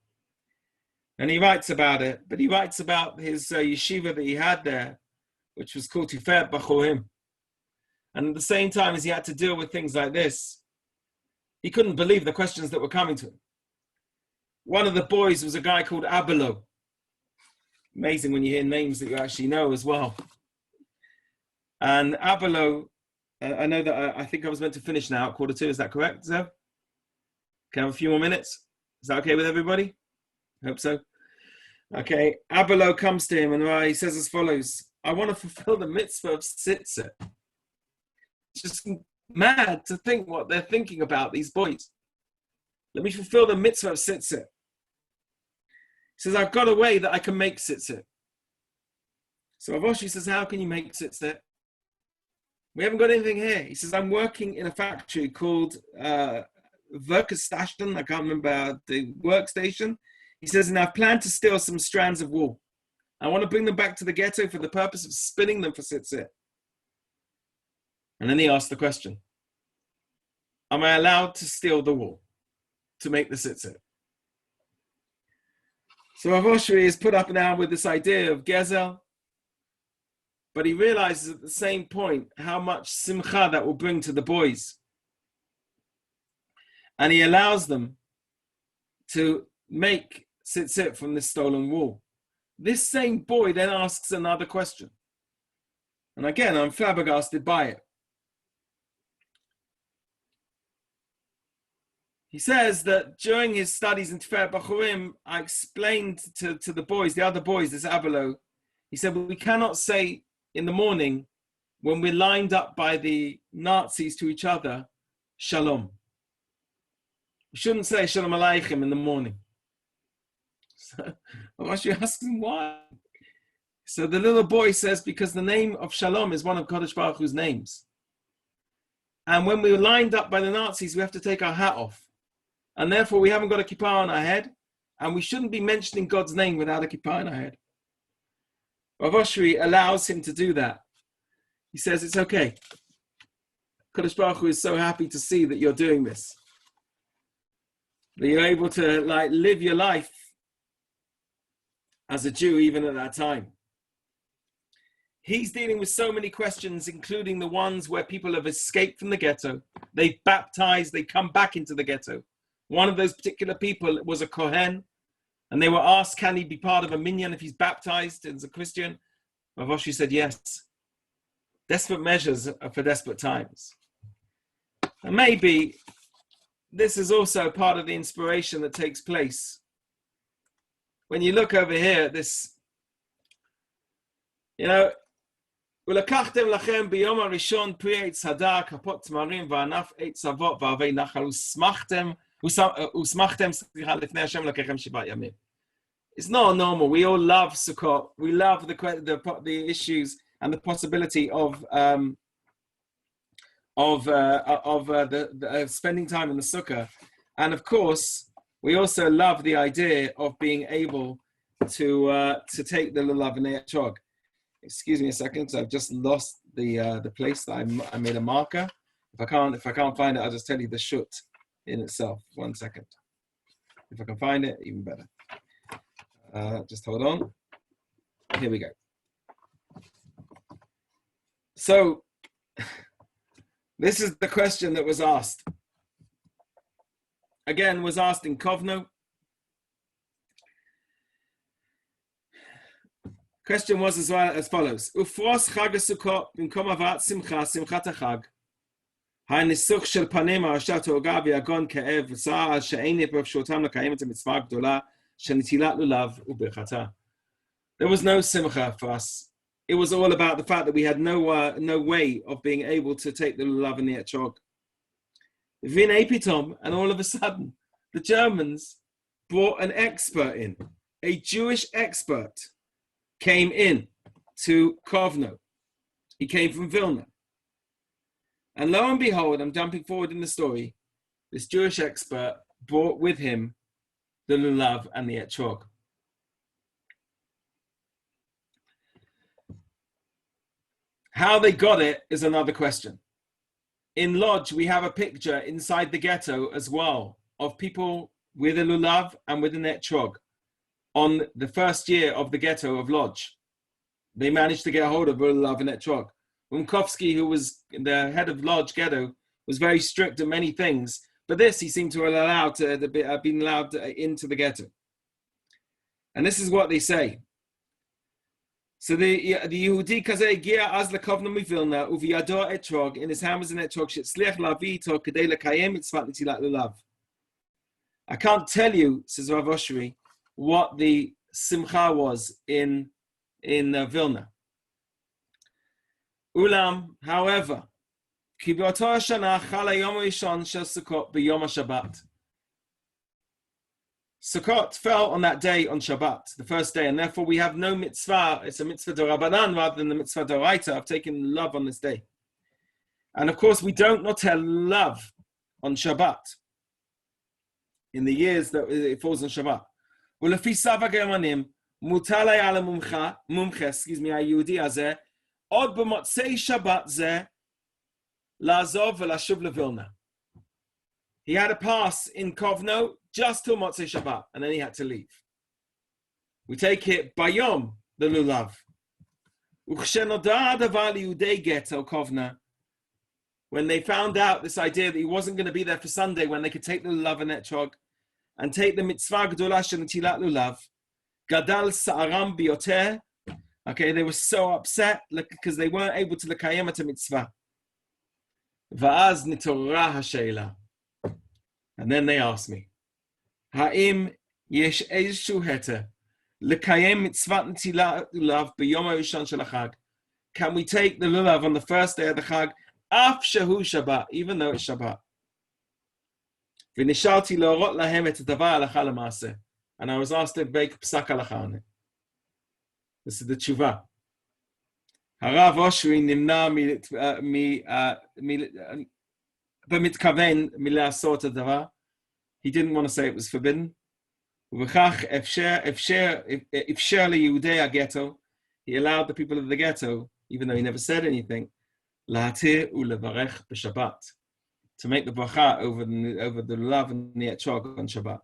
And he writes about it, but he writes about his yeshiva that he had there, which was called Tiferet Bachorim. And at the same time as he had to deal with things like this, he couldn't believe the questions that were coming to him. One of the boys was a guy called Abelo. Amazing when you hear names that you actually know as well. And Abelo, I know that I think I was meant to finish now at 1:45. Is that correct, Zev? Can I have a few more minutes? Is that okay with everybody? I hope so. Okay, Abelo comes to him and he says as follows: I want to fulfill the mitzvah of tzitzit. It's just mad to think what they're thinking about, these boys. Let me fulfill the mitzvah of tzitzit. He says, I've got a way that I can make tzitzit. So Avoshi says, how can you make tzitzit? We haven't got anything here. He says, I'm working in a factory called Verkestation. I can't remember the workstation. He says, and I've planned to steal some strands of wool. I want to bring them back to the ghetto for the purpose of spinning them for tzitzit. And then he asked the question, am I allowed to steal the wool to make the tzitzit? So Avoshri is put up now with this idea of gezel, but he realizes at the same point how much simcha that will bring to the boys. And he allows them to make tzitzit from this stolen wool. This same boy then asks another question. And again, I'm flabbergasted by it. He says that during his studies in Tiferet Bachorim, I explained to the boys, the other boys, this Abelo, he said, well, we cannot say in the morning when we're lined up by the Nazis to each other, Shalom. We shouldn't say Shalom Aleichem in the morning. So Rashi asks him why. So the little boy says, because the name of Shalom is one of Kodesh Baruch Hu's names. And when we were lined up by the Nazis, we have to take our hat off. And therefore, we haven't got a kippah on our head, and we shouldn't be mentioning God's name without a kippah on our head. Rav Oshri allows him to do that. He says, it's okay. Kodesh Baruch Hu is so happy to see that you're doing this. That you're able to live your life as a Jew even at that time. He's dealing with so many questions, including the ones where people have escaped from the ghetto. They've baptized, they come back into the ghetto. One of those particular people was a Kohen, and they were asked, can he be part of a minyan if he's baptized as a Christian? Rav Oshri said, yes. Desperate measures are for desperate times. And maybe this is also part of the inspiration that takes place. When you look over here at this, ולקחתם לכם ביום הראשון פרי עץ הדר, כפות תמרים וענף עץ אבות וערבי נחל, ושמחתם לפני השם לקחם 7 ימים. It's not normal. We all love Sukkot. We love the issues and the possibility of spending time in the sukkah. And of course, we also love the idea of being able to take the lulav and the etrog. Excuse me a second, because I've just lost the place that I made a marker. If I can't find it, I'll just tell you the shut in itself. 1 second. If I can find it, even better. Just hold on. Here we go. So, this is the question that was asked. Again, was asked in Kovno. Question was as well as follows. Ufros chag Sukkot b'mkom avat simcha, simchat hachag. הניסוך של פנים הרשת הוגה ויגון כאב וצער שאין באפשרותם לקיים את המצווה הגדולה של נטילת לולב וברכתה. There was no simcha for us. It was all about the fact that we had no way of being able to take the lulav and the etrog. V'nei pitom, and all of a sudden, the Germans brought an expert in. A Jewish expert came in to Kovno. He came from Vilna. And lo and behold, I'm jumping forward in the story, this Jewish expert brought with him the lulav and the etrog. How they got it is another question. In Lodz, we have a picture inside the ghetto as well of people with a lulav and with an etrog on the first year of the ghetto of Lodz. They managed to get a hold of a lulav and etrog. Umkovsky, who was the head of Lodz ghetto, was very strict in many things, but this he seemed to have been allowed into the ghetto. And this is what they say. So the Yehudi kazeh gia az lekovna mivilna uviyado etrog, in his hand was an etrog shetzliach lavi ito kedei lekayem mitzvat netilat lulav. I can't tell you, says Rav Oshri, what the simcha was in Vilna. Ulam, however, ki b'oto hashana chala yom rishon shel Sukkot b'yom HaShabbat. Sukkot fell on that day on Shabbat, the first day, and therefore we have no mitzvah. It's a mitzvah d'Rabbanan rather than the mitzvah d'Oraita of taking love on this day. And of course, we don't notel love on Shabbat in the years that it falls on Shabbat. Ulefi sava germanim mutal haya lemumcha, היהודי הזה, עוד במוצאי שבת זה, לעזוב ולשוב לווילנה. He had a pass in Kovno just till Motzei Shabbat, and then he had to leave. We take it Bayom, the lulav. Uchshenoda davar liyudei ghetto Kovna, when they found out this idea that he wasn't going to be there for Sunday, when they could take the lulav and etrog, and take the mitzvah gdola shel netilat lulav, gadal sa'aram biyoter. Okay, they were so upset because they weren't able to lekayem et mitzvah. Va'az nitorah hasheila. And then they asked me, Ha'im yesh eizshu heter lekayem mitzvat netilat lulav b'yom harishon shel hachag? Can we take the lulav on the first day of the chag, af shehu Shabbat, even though it's Shabbat? V'nishalti le'orot lahem et davar halacha l'maaseh. And I was asked to make psak halacha on it. This is the tshuva. Harav Oshri nimna b'mitkaven milasot hadavar. He didn't want to say it was forbidden. Ubechach efsher liyudei haghetto. He allowed the people of the ghetto, even though he never said anything, lahatir ulevarech b'Shabbat, to make the bracha over the lulav and the etrog on Shabbat.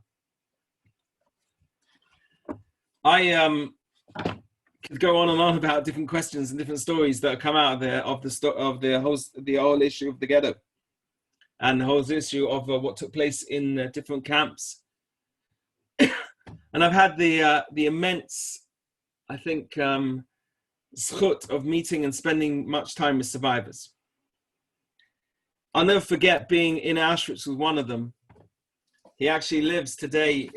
I could go on and on about different questions and different stories that come out of the whole issue of the ghetto, and the whole issue of what took place in different camps. And I've had the immense, I think, zchut of meeting and spending much time with survivors. I'll never forget being in Auschwitz with one of them. He actually lives today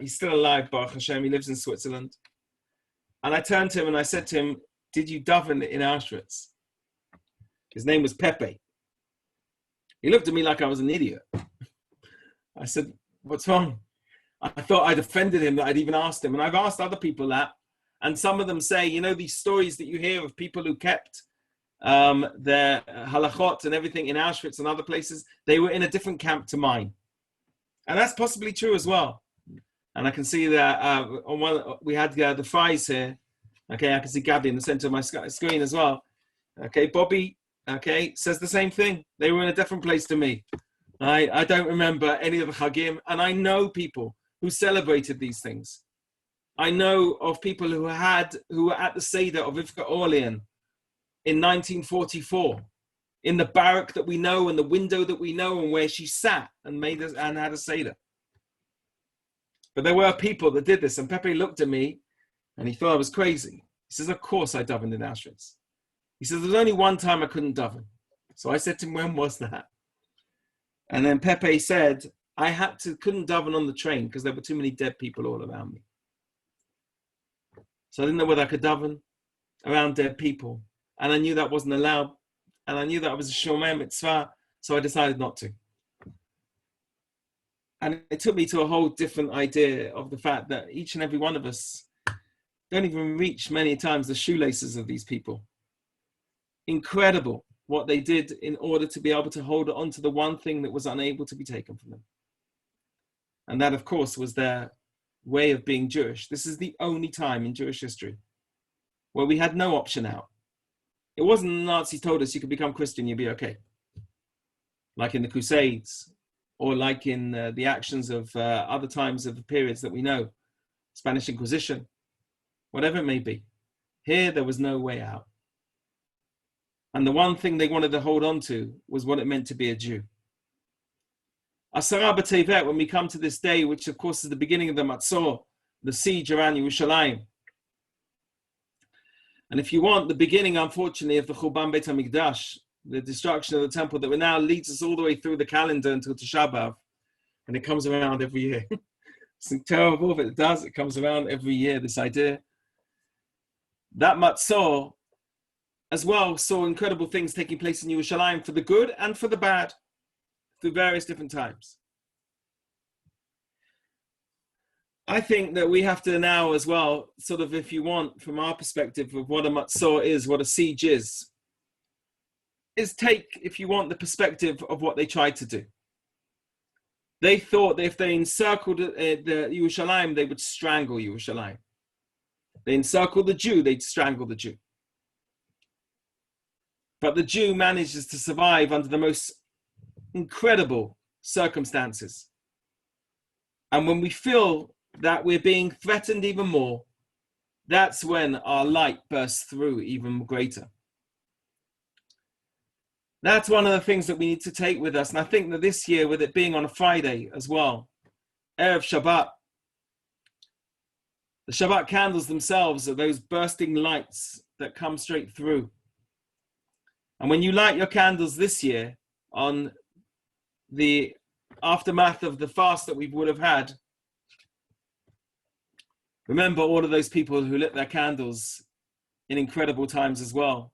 he's still alive, Baruch Hashem, he lives in Switzerland. And I turned to him and I said to him, did you daven in Auschwitz? His name was Pepe. He looked at me like I was an idiot. I said, what's wrong? I thought I'd offended him that I'd even asked him. And I've asked other people that. And some of them say, you know, these stories that you hear of people who kept their halachot and everything in Auschwitz and other places, they were in a different camp to mine. And that's possibly true as well. And I can see that we had the fries here. Okay, I can see Gabby in the center of my screen as well. Okay, Bobby, okay, says the same thing. They were in a different place to me. I don't remember any of the Chagim, and I know people who celebrated these things. I know of people who were at the Seder of Ivka Orlean in 1944, in the barrack that we know and the window that we know and where she sat and had a Seder. But there were people that did this, and Pepe looked at me and he thought I was crazy. He says, of course I davened in Auschwitz. He says, there's only one time I couldn't daven. So I said to him, when was that? And then Pepe said, couldn't daven on the train because there were too many dead people all around me. So I didn't know whether I could daven around dead people. And I knew that wasn't allowed. And I knew that was a Shomei mitzvah. So I decided not to. And it took me to a whole different idea of the fact that each and every one of us don't even reach many times the shoelaces of these people. Incredible what they did in order to be able to hold on to the one thing that was unable to be taken from them. And that, of course, was their way of being Jewish. This is the only time in Jewish history where we had no option out. It wasn't the Nazis told us you could become Christian, you'll be okay. Like in the Crusades, or like in the actions of other times of the periods that we know, Spanish Inquisition, whatever it may be. Here, there was no way out. And the one thing they wanted to hold on to was what it meant to be a Jew. Asara B'Tevet, when we come to this day, which of course is the beginning of the Matzor, the siege around Yerushalayim. And if you want, the beginning, unfortunately, of the Churban Beit HaMikdash, the destruction of the temple that now leads us all the way through the calendar until Tisha B'Av. And it comes around every year. It's terrible, but it does. It comes around every year, this idea. That Matzor, as well, saw incredible things taking place in Yerushalayim for the good and for the bad, through various different times. I think that we have to now as well, sort of, if you want, from our perspective of what a Matzor is, what a siege is take, if you want, the perspective of what they tried to do. They thought that if they encircled the Yerushalayim, they would strangle Yerushalayim. They encircled the Jew, they'd strangle the Jew. But the Jew manages to survive under the most incredible circumstances. And when we feel that we're being threatened even more, that's when our light bursts through even greater. That's one of the things that we need to take with us. And I think that this year, with it being on a Friday as well, Erev Shabbat, the Shabbat candles themselves are those bursting lights that come straight through. And when you light your candles this year on the aftermath of the fast that we would have had, remember all of those people who lit their candles in incredible times as well.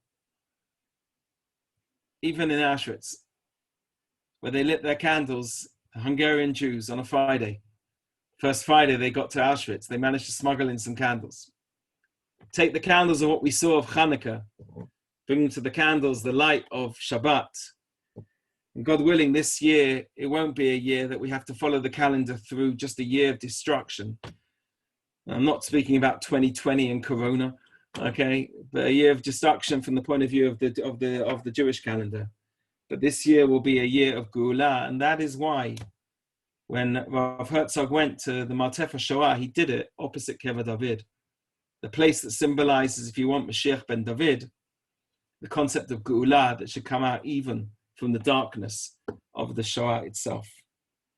Even in Auschwitz, where they lit their candles, the Hungarian Jews, on a Friday. First Friday they got to Auschwitz, they managed to smuggle in some candles. Take the candles of what we saw of Hanukkah, bring to the candles the light of Shabbat. And God willing, this year, it won't be a year that we have to follow the calendar through just a year of destruction. I'm not speaking about 2020 and Corona, okay, but a year of destruction from the point of view of the Jewish calendar. But this year will be a year of Geula, and that is why when Rav Herzog went to the Martefa Shoah, he did it opposite Kever David, the place that symbolizes, if you want, Mashiach ben David, the concept of Geula that should come out even from the darkness of the Shoah itself.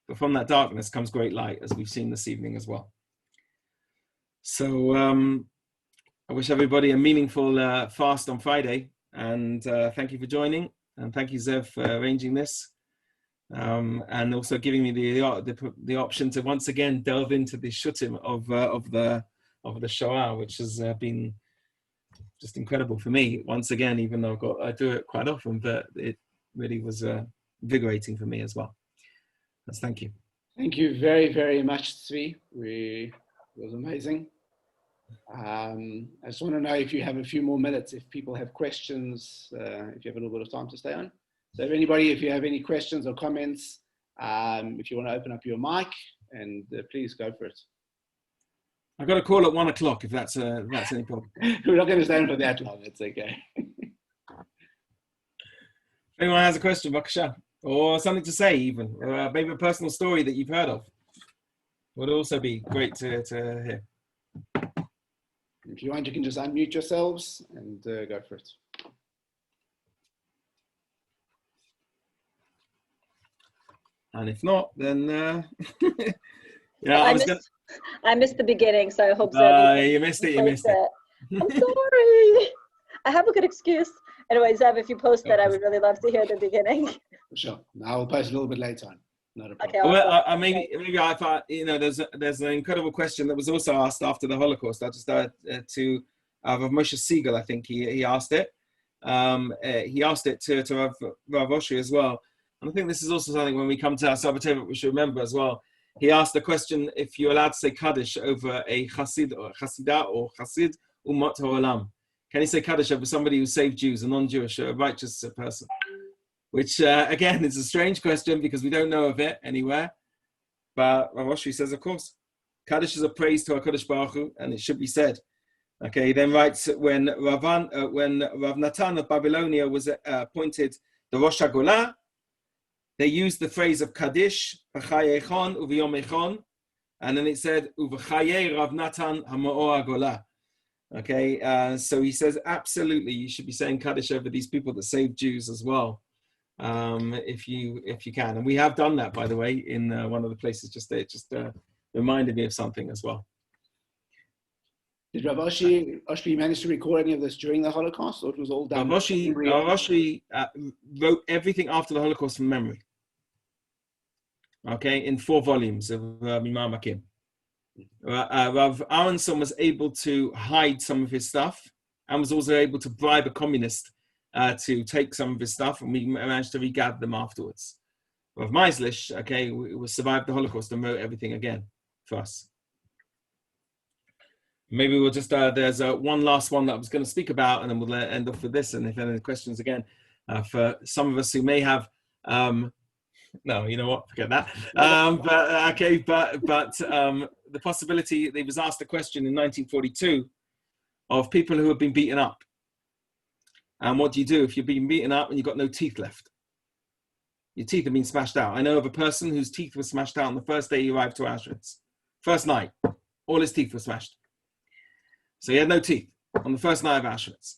But from that darkness comes great light, as we've seen this evening as well. So I wish everybody a meaningful fast on Friday, and thank you for joining, and thank you, Zev, for arranging this, and also giving me the option to once again delve into the shutim of the Shoah, which has been just incredible for me once again, even though I do it quite often, but it really was invigorating for me as well. Yes, thank you. Thank you very, very much, Tzvi. It was amazing. I just want to know if you have a few more minutes, if people have questions, if you have a little bit of time to stay on. So if anybody, if you have any questions or comments, if you want to open up your mic, and please go for it. I've got a call at 1 o'clock if that's any problem. We're not going to stay on for that long, it's okay. If anyone has a question, Bakasha, or something to say even, or maybe a personal story that you've heard of, would also be great to hear. If you want, you can just unmute yourselves and go for it. And if not, then I missed the beginning, so I hope so. You missed it. I'm sorry. I have a good excuse. Anyway, Zev, if you post that, I would really love to hear the beginning. For sure. I'll post a little bit later on. Not a problem. Okay, awesome. Well, maybe I thought, there's an incredible question that was also asked after the Holocaust. I just to Rav Moshe Siegel, I think he asked it. He asked it to Rav Oshri as well. And I think this is also something when we come to our Sabbath we should remember as well. He asked the question if you're allowed to say Kaddish over a Chassid or Chassidah or Chassid Umot Ha'olam. Can you say Kaddish over somebody who saved Jews, a non-Jewish, a righteous person? Which, again, is a strange question because we don't know of it anywhere. But Rav Oshri says, of course, Kaddish is a praise to HaKadosh Baruch Hu, and it should be said. Okay, he then writes, when Rav Natan of Babylonia was appointed the Rosh HaGolah, they used the phrase of Kaddish, B'chayechon u'v'yomechon, and then it said, U'v'chayei Rav Natan ha'ma'or HaGolah. Okay, so he says, absolutely, you should be saying Kaddish over these people that saved Jews as well, if you can. And we have done that, by the way, in one of the places just there. It just reminded me of something as well. Did Rav Oshri manage to record any of this during the Holocaust, or it was all done? Rav Oshri wrote everything after the Holocaust from memory. Okay, in 4 volumes of Mimar Makim. Rav Aronson was able to hide some of his stuff and was also able to bribe a communist to take some of his stuff, and we managed to regather them afterwards. Rav Meislish, okay, survived the Holocaust and wrote everything again for us. Maybe we'll just, there's one last one that I was going to speak about, and then we'll end off with this. And if any questions again, for some of us who may have, no, you know what, forget that. But the possibility, they was asked a question in 1942 of people who have been beaten up. And what do you do if you're being beaten up and you've got no teeth left? Your teeth have been smashed out. I know of a person whose teeth were smashed out on the first day he arrived to Auschwitz. First night, all his teeth were smashed. So he had no teeth on the first night of Auschwitz.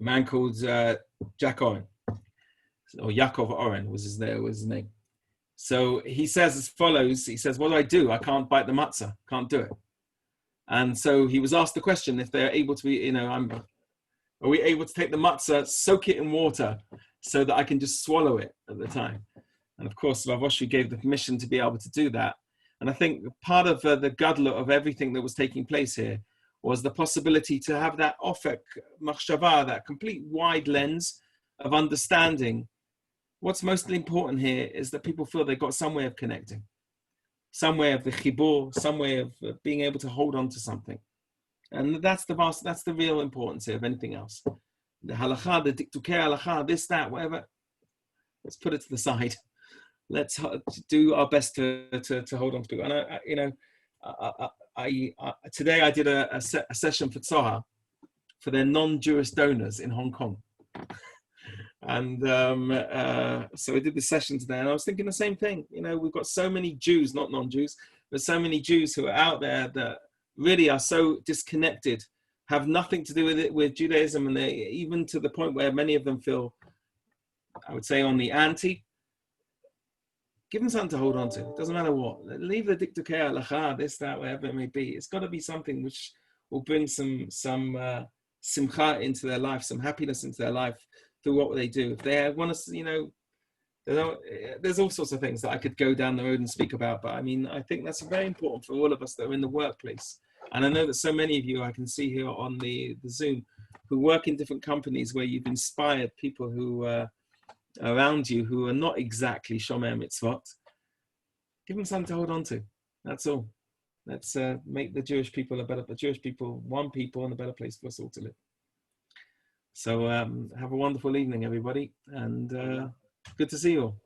A man called Jack Oren, or Yaakov Oren was his name. So he says as follows, he says, what do? I can't bite the matzah, can't do it. And so he was asked the question if they're able to be, are we able to take the matzah, soak it in water so that I can just swallow it at the time? And of course, Rav Oshri gave the permission to be able to do that. And I think part of the gadlut of everything that was taking place here was the possibility to have that ofek machshava, that complete wide lens of understanding. What's mostly important here is that people feel they've got some way of connecting, some way of the chibur, some way of being able to hold on to something. And that's the real importance here of anything else. The halacha, the diktukei halacha, this, that, whatever, let's put it to the side. Let's do our best to hold on to people. And today I did a session for Tzoha for their non-Jewish donors in Hong Kong. And so I did this session today, and I was thinking the same thing. We've got so many Jews, not non-Jews, but so many Jews who are out there that really are so disconnected, have nothing to do with it, with Judaism, and they even to the point where many of them feel, I would say, on the anti. Give them something to hold on to. It doesn't matter what. Leave the diktukei halacha, this, that, whatever it may be. It's got to be something which will bring some simcha into their life, some happiness into their life through what they do. If they want to, there's all sorts of things that I could go down the road and speak about. But I think that's very important for all of us that are in the workplace. And I know that so many of you I can see here on the Zoom who work in different companies where you've inspired people who around you who are not exactly Shomer Mitzvot. Give them something to hold on to. That's all. Let's make the Jewish people one people, and a better place for us all to live. So have a wonderful evening, everybody, and good to see you all.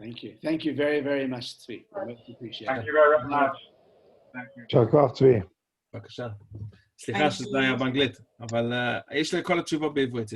Thank you. Thank you very, very much, Tzvi. I most appreciate it. Thank you very much. Thank you. Shakov Tzvi. בבקשה. סליחה שזה היה באנגלית, אבל יש לי כל התשובות בעברית.